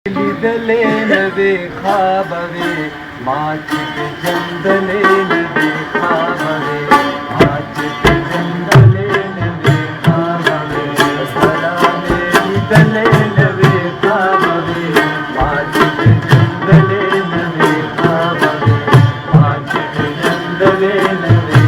लिदले नवे खाबवे माचित जंदले नवे खाबवे माचित जंदले नवे खाबवे सलामे लिदले नवे खाबवे माचित जंदले नवे खाबवे माचित जंदले नवे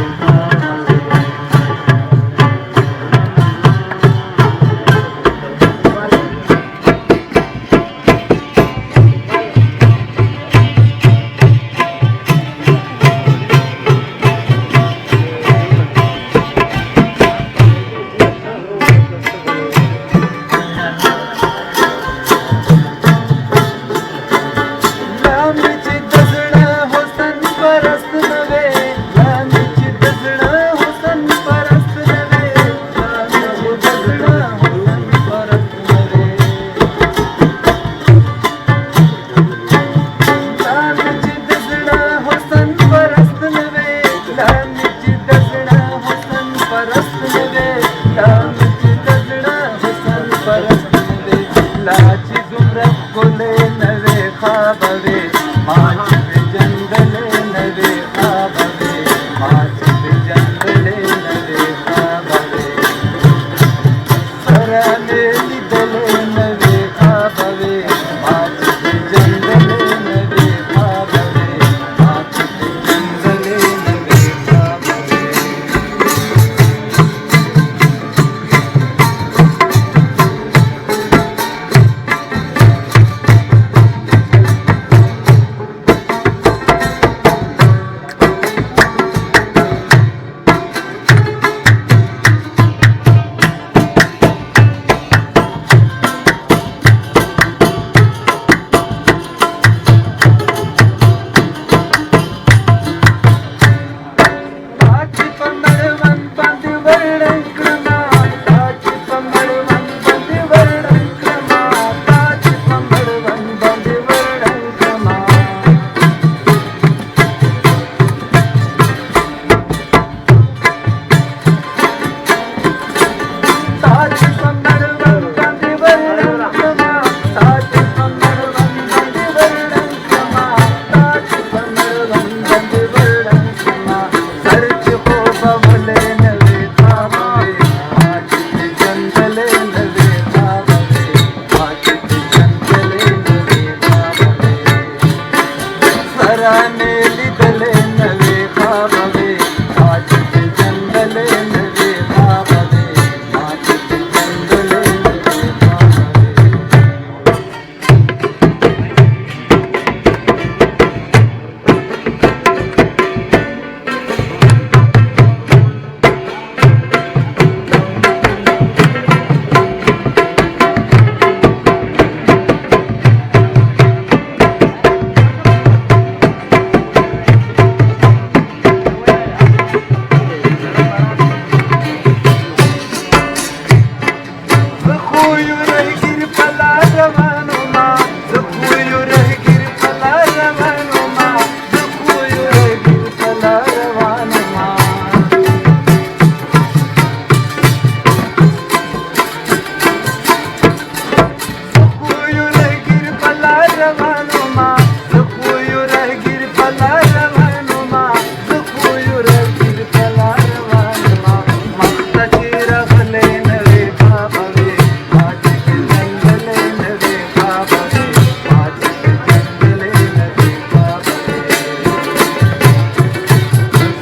लाची दुमरत कोले नवे खाबवे माचित जंगले नवे खाबवे माचित जंगले नवे खाबवे सराने लिदले नवे खाबवे माचित जंगले नवे खाबवे माचित जंगले नवे खाबवे सराने लिदले नवे खाबवे माचित जंगले नवे खाबवे माचित जंगले नवे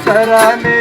सराने